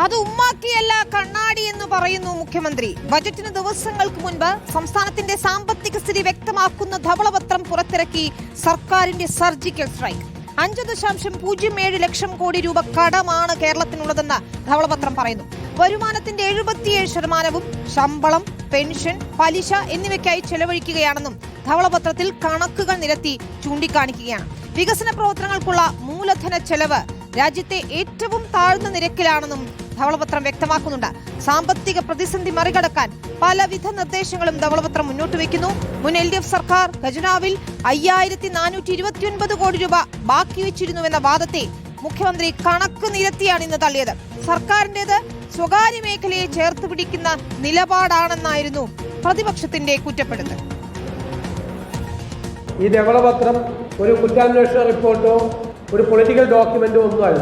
അത് ഉമ്മാക്കിയല്ല കണ്ണാടി എന്ന് പറയുന്നു മുഖ്യമന്ത്രി. ബജറ്റിന് ദിവസങ്ങൾക്ക് മുൻപ് സംസ്ഥാനത്തിന്റെ സാമ്പത്തിക സ്ഥിതി വ്യക്തമാക്കുന്ന ധവളപത്രം പുറത്തിറക്കി സർക്കാരിന്റെ സർജിക്കൽ സ്ട്രൈക്ക്. 5.07 ലക്ഷം കോടി രൂപ കടമാണ് കേരളത്തിനുള്ളതെന്ന് ധവളപത്രം പറയുന്നു. വരുമാനത്തിന്റെ 77% ശമ്പളം, പെൻഷൻ, പലിശ എന്നിവയ്ക്കായി ചെലവഴിക്കുകയാണെന്നും ധവളപത്രത്തിൽ കണക്കുകൾ നിരത്തി ചൂണ്ടിക്കാണിക്കുകയാണ്. വികസന പ്രവർത്തനങ്ങൾക്കുള്ള മൂലധന ചെലവ് രാജ്യത്തെ ഏറ്റവും താഴ്ന്ന നിരക്കിലാണെന്നും ധവളപത്രം വ്യക്തമാക്കുന്നുണ്ട്. സാമ്പത്തിക പ്രതിസന്ധി മറികടക്കാൻ പലവിധ നിർദ്ദേശങ്ങളും ധവളപത്രം മുന്നോട്ട് വയ്ക്കുന്നു. മുൻ LDF സർക്കാർ ഖജനാവിൽ 5429 കോടി രൂപ ബാക്കി വെച്ചിരുന്നുവെന്ന വാദത്തെ മുഖ്യമന്ത്രി കണക്ക് നിരത്തിയാണ് ഇന്ന് തള്ളിയത്. സർക്കാരിന്റേത് സ്വകാര്യ മേഖലയെ ചേർത്ത് പിടിക്കുന്ന നിലപാടാണെന്നായിരുന്നു പ്രതിപക്ഷത്തിന്റെ കുറ്റപ്പെടുത്തൽ. ഈ ധവളപത്രം ഒരു കുറ്റാന്വേഷണ റിപ്പോർട്ടോ ഒരു പൊളിറ്റിക്കൽ ഡോക്യുമെന്റോ ഒന്നുമല്ല.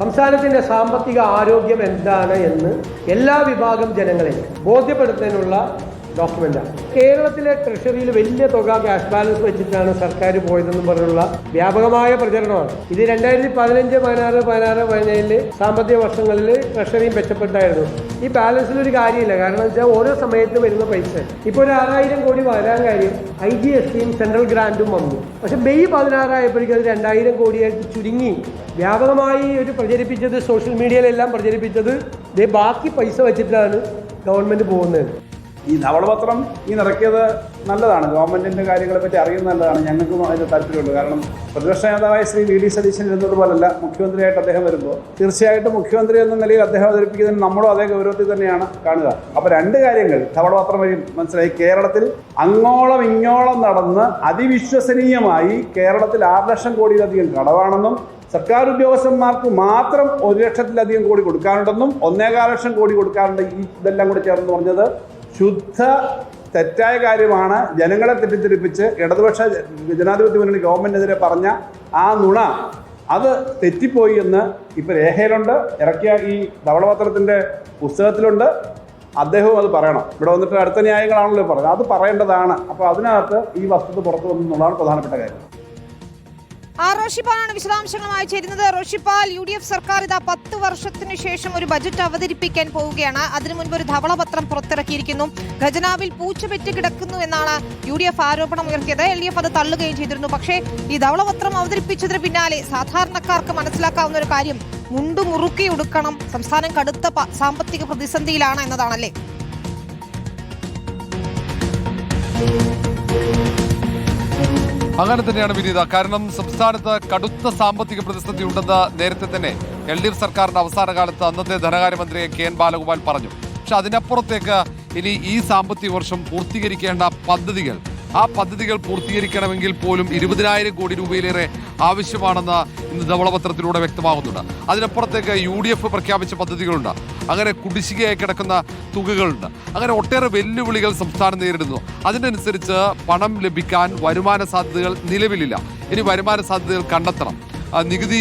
സംസ്ഥാനത്തിന്റെ സാമ്പത്തിക ആരോഗ്യം എന്താണ് എന്ന് എല്ലാ വിഭാഗം ജനങ്ങളെ ബോധ്യപ്പെടുത്തുന്നതിനുള്ള ഡോക്യുമെന്റാണ്. കേരളത്തിലെ ട്രഷറിയിൽ വലിയ തുക ക്യാഷ് ബാലൻസ് വെച്ചിട്ടാണ് സർക്കാർ പോയതെന്നും പറഞ്ഞുള്ള വ്യാപകമായ പ്രചരണമാണ്. ഇത് 2015, 16, 17 സാമ്പത്തിക വർഷങ്ങളിൽ ട്രഷറിയും മെച്ചപ്പെട്ടായിരുന്നു. ഈ ബാലൻസിൽ ഒരു കാര്യമില്ല. കാരണം വെച്ചാൽ ഓരോ സമയത്ത് വരുന്ന പൈസ ഇപ്പോൾ ഒരു 6000 കോടി വരാൻ കാര്യം IGSTയും സെൻട്രൽ ഗ്രാൻറ്റും വന്നു. പക്ഷെ മെയ് 16 ആയപ്പോഴേക്കും അത് 2000 കോടിയായിട്ട് ചുരുങ്ങി. വ്യാപകമായി ഒരു പ്രചരിപ്പിച്ചത്, സോഷ്യൽ മീഡിയയിലെല്ലാം പ്രചരിപ്പിച്ചത് ബാക്കി പൈസ വെച്ചിട്ടാണ് ഗവൺമെന്റ് പോകുന്നത്. ഈ ധവളപത്രം ഇറക്കിയത് നല്ലതാണ്. ഗവൺമെന്റിന്റെ കാര്യങ്ങളെ പറ്റി അറിയുന്നത് നല്ലതാണ്. ഞങ്ങൾക്കും അതിന് താല്പര്യമുണ്ട്. കാരണം പ്രതിപക്ഷ നേതാവായ ശ്രീ VD സതീശൻ ഇരുന്നതുപോലല്ല മുഖ്യമന്ത്രിയായിട്ട് അദ്ദേഹം വരുമ്പോൾ തീർച്ചയായിട്ടും മുഖ്യമന്ത്രി എന്ന നിലയിൽ അദ്ദേഹം അവതരിപ്പിക്കുന്നതിന് നമ്മളും അതേ ഗൗരവത്തിൽ തന്നെയാണ് കാണുക. അപ്പോൾ രണ്ട് കാര്യങ്ങൾ ധവളപത്രം വഴി മനസ്സിലായി. കേരളത്തിൽ അങ്ങോളം ഇങ്ങോളം നടന്ന് അതിവിശ്വസനീയമായി കേരളത്തിൽ 6 ലക്ഷം കോടിയിലധികം കടവാണെന്നും സർക്കാർ ഉദ്യോഗസ്ഥന്മാർക്ക് മാത്രം 1 ലക്ഷത്തിലധികം കോടി കൊടുക്കാനുണ്ടെന്നും 1.25 ലക്ഷം കോടി കൊടുക്കാനുണ്ട്. ഇതെല്ലാം കൂടി ചേർന്ന് പറഞ്ഞത് ശുദ്ധ തെറ്റായ കാര്യമാണ്. ജനങ്ങളെ തെറ്റിദ്ധരിപ്പിച്ച് ഇടതുപക്ഷ ജനാധിപത്യ മുന്നണി ഗവൺമെന്റിനെതിരെ പറഞ്ഞ ആ നുണ അത് തെറ്റിപ്പോയി എന്ന് ഇപ്പോൾ രേഖയിലുണ്ട്. ഇറക്കിയ ഈ ധവളപത്രത്തിൻ്റെ പുസ്തകത്തിലുണ്ട്. അദ്ദേഹവും അത് പറയണം. ഇവിടെ വന്നിട്ട് അടുത്ത ന്യായങ്ങളാണല്ലോ പറയുന്നത്, അത് പറയേണ്ടതാണ്. അപ്പോൾ അതിനകത്ത് ഈ വസ്തുത പുറത്തു വന്നുള്ളതാണ് പ്രധാനപ്പെട്ട കാര്യം. റോഷിപ്പാലാണ് വിശദാംശങ്ങളുമായി ചേരുന്നത്. റോഷിപ്പാൽ, UDF സർക്കാർ ഇതാ 10 വർഷത്തിനു ശേഷം ഒരു ബജറ്റ് അവതരിപ്പിക്കാൻ പോവുകയാണ്. അതിനു മുൻപ് ഒരു ധവളപത്രം പുറത്തിറക്കിയിരിക്കുന്നു. ഖജനാവിൽ പൂച്ചപെറ്റ് കിടക്കുന്നു എന്നാണ് UDF ആരോപണം ഉയർത്തിയത്. LDF അത് തള്ളുകയും ചെയ്തിരുന്നു. പക്ഷേ ഈ ധവളപത്രം അവതരിപ്പിച്ചതിന് പിന്നാലെ സാധാരണക്കാർക്ക് മനസ്സിലാക്കാവുന്ന ഒരു കാര്യം, മുണ്ടു മുറുക്കി ഉടുക്കണം, സംസ്ഥാനം കടുത്ത സാമ്പത്തിക പ്രതിസന്ധിയിലാണ് എന്നതാണല്ലേ? അങ്ങനെ തന്നെയാണ് വിനീത. കാരണം സംസ്ഥാനത്ത് കടുത്ത സാമ്പത്തിക പ്രതിസന്ധി ഉണ്ടെന്ന് നേരത്തെ തന്നെ LDF സർക്കാരിന്റെ അവസാന കാലത്ത് അന്നത്തെ ധനകാര്യമന്ത്രി KN ബാലഗോപാൽ പറഞ്ഞു. പക്ഷെ അതിനപ്പുറത്തേക്ക് ഇനി ഈ സാമ്പത്തിക വർഷം പൂർത്തീകരിക്കേണ്ട പദ്ധതികൾ, ആ പദ്ധതികൾ പൂർത്തീകരിക്കണമെങ്കിൽ പോലും 20,000 കോടി രൂപയിലേറെ ആവശ്യമാണെന്ന് ഇന്ന് ധവളപത്രത്തിലൂടെ വ്യക്തമാകുന്നുണ്ട്. അതിനപ്പുറത്തേക്ക് UDF പ്രഖ്യാപിച്ച പദ്ധതികളുണ്ട്. അങ്ങനെ കുടിശ്ശികയായി കിടക്കുന്ന തുകകളുണ്ട്. അങ്ങനെ ഒട്ടേറെ വെല്ലുവിളികൾ സംസ്ഥാനം നേരിടുന്നു. അതിനനുസരിച്ച് പണം ലഭിക്കാൻ വരുമാന സാധ്യതകൾ നിലവിലില്ല. ഇനി വരുമാന സാധ്യതകൾ കണ്ടെത്തണം. നികുതി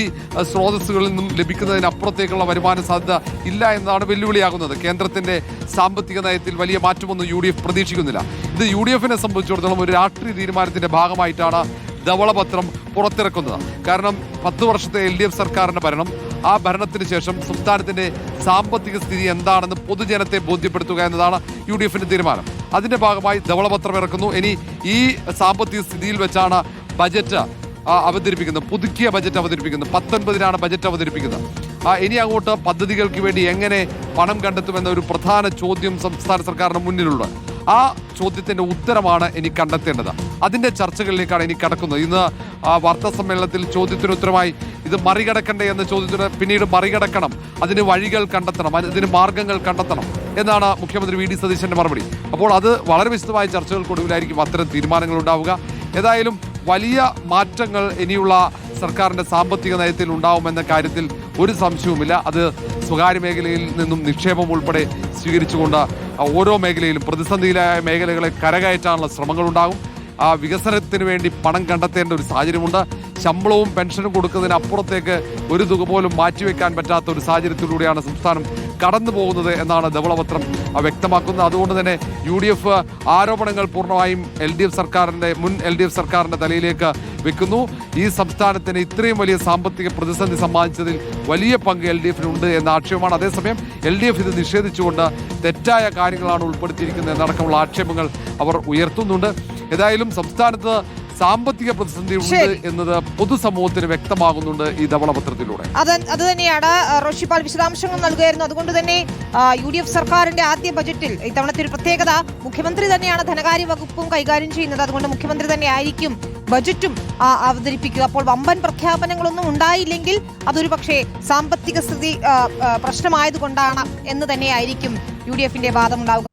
സ്രോതസ്സുകളിൽ നിന്നും ലഭിക്കുന്നതിനപ്പുറത്തേക്കുള്ള വരുമാന സാധ്യത ഇല്ല എന്നതാണ് വെല്ലുവിളിയാകുന്നത്. കേന്ദ്രത്തിന്റെ സാമ്പത്തിക നയത്തിൽ വലിയ മാറ്റമൊന്നും UDF പ്രതീക്ഷിക്കുന്നില്ല. ഇത് UDFനെ സംബന്ധിച്ചിടത്തോളം ഒരു രാഷ്ട്രീയ തീരുമാനത്തിന്റെ ഭാഗമായിട്ടാണ് ധവളപത്രം പുറത്തിറക്കുന്നത്. കാരണം 10 വർഷത്തെ LDF സർക്കാരിന്റെ ഭരണം, ആ ഭരണത്തിന് ശേഷം സംസ്ഥാനത്തിന്റെ സാമ്പത്തിക സ്ഥിതി എന്താണെന്ന് പൊതുജനത്തെ ബോധ്യപ്പെടുത്തുക എന്നതാണ് UDFന്റെ തീരുമാനം. അതിന്റെ ഭാഗമായി ധവളപത്രം ഇറക്കുന്നു. ഇനി ഈ സാമ്പത്തിക സ്ഥിതിയിൽ വെച്ചാണ് ബജറ്റ് അവതരിപ്പിക്കുന്നത്, പുതുക്കിയ ബജറ്റ് അവതരിപ്പിക്കുന്നത്. 19-നാണ് ബജറ്റ് അവതരിപ്പിക്കുന്നത്. ഇനി അങ്ങോട്ട് പദ്ധതികൾക്ക് വേണ്ടി എങ്ങനെ പണം കണ്ടെത്തുമെന്ന ഒരു പ്രധാന ചോദ്യം സംസ്ഥാന സർക്കാരിന് മുന്നിലുണ്ട്. ആ ചോദ്യത്തിന്റെ ഉത്തരമാണ് ഇനി കണ്ടെത്തേണ്ടത്. അതിന്റെ ചർച്ചകളിലേക്കാണ് ഇനി കടക്കുന്നത്. ഇന്ന് വാർത്താ സമ്മേളനത്തിൽ ചോദ്യത്തിന് ഉത്തരമായി ഇത് മറികടക്കണ്ടേ എന്ന ചോദ്യത്തിന് പിന്നീട് മറികടക്കണം, അതിന് വഴികൾ കണ്ടെത്തണം, അതിന് മാർഗങ്ങൾ കണ്ടെത്തണം എന്നാണ് മുഖ്യമന്ത്രി VD സതീശന്റെ മറുപടി. അപ്പോൾ അത് വളരെ വിശദമായ ചർച്ചകൾക്കൊടുവിലായിരിക്കും അത്തരം തീരുമാനങ്ങൾ ഉണ്ടാവുക. ഏതായാലും വലിയ മാറ്റങ്ങൾ ഇനിയുള്ള സർക്കാരിന്റെ സാമ്പത്തിക നയത്തിൽ ഉണ്ടാവുമെന്ന കാര്യത്തിൽ ഒരു സംശയവുമില്ല. അത് സ്വകാര്യ മേഖലയിൽ നിന്നും നിക്ഷേപം ഉൾപ്പെടെ സ്വീകരിച്ചുകൊണ്ട് ഓരോ മേഖലയിലും പ്രതിസന്ധിയിലായ മേഖലകളെ കരകയറ്റാനുള്ള ശ്രമങ്ങളുണ്ടാകും. വികസനത്തിന് വേണ്ടി പണം കണ്ടെത്തേണ്ട ഒരു സാഹചര്യമുണ്ട്. ശമ്പളവും പെൻഷനും കൊടുക്കുന്നതിന് അപ്പുറത്തേക്ക് ഒരു തുക പോലും മാറ്റിവെക്കാൻ പറ്റാത്ത ഒരു സാഹചര്യത്തിലൂടെയാണ് സംസ്ഥാനം കടന്നു പോകുന്നത് എന്നാണ് ധവളപത്രം വ്യക്തമാക്കുന്നത്. അതുകൊണ്ട് തന്നെ UDF ആരോപണങ്ങൾ പൂർണ്ണമായും മുൻ എൽ ഡി എഫ് സർക്കാരിന്റെ തലയിലേക്ക് വെക്കുന്നു. ഈ സംസ്ഥാനത്തിന് ഇത്രയും വലിയ സാമ്പത്തിക പ്രതിസന്ധി സമ്മാനിച്ചതിൽ വലിയ പങ്ക് LDF ഉണ്ട് എന്ന ആക്ഷേപമാണ്. അതേസമയം LDF ഇത് നിഷേധിച്ചുകൊണ്ട് തെറ്റായ കാര്യങ്ങളാണ് ഉൾപ്പെടുത്തിയിരിക്കുന്നത് എന്നടക്കമുള്ള ആക്ഷേപങ്ങൾ അവർ ഉയർത്തുന്നുണ്ട്. ഏതായാലും സംസ്ഥാനത്ത് സാമ്പത്തിക പ്രതിസന്ധി ഉണ്ട് എന്നത് പൊതുസമൂഹത്തിന് വ്യക്തമാകുന്നുണ്ട് ഈ ധവളപത്രത്തിലൂടെ. അത് തന്നെയാണ് റോഷിപാൽ വിശദാംശങ്ങൾ നൽകുകയായിരുന്നു. അതുകൊണ്ട് തന്നെ UDF സർക്കാരിന്റെ ആദ്യ ബജറ്റിൽ ഇത്തവണത്തെ ഒരു പ്രത്യേകത, മുഖ്യമന്ത്രി തന്നെയാണ് ധനകാര്യ വകുപ്പും കൈകാര്യം ചെയ്യുന്നത്. അതുകൊണ്ട് മുഖ്യമന്ത്രി തന്നെ ആയിരിക്കും ബജറ്റും അവതരിപ്പിക്കുക. അപ്പോൾ വമ്പൻ പ്രഖ്യാപനങ്ങളൊന്നും ഉണ്ടായില്ലെങ്കിൽ അതൊരു പക്ഷേ സാമ്പത്തിക സ്ഥിതി പ്രശ്നമായതുകൊണ്ടാണ് എന്ന് തന്നെയായിരിക്കും UDFന്റെ വാദമുണ്ടാവുക.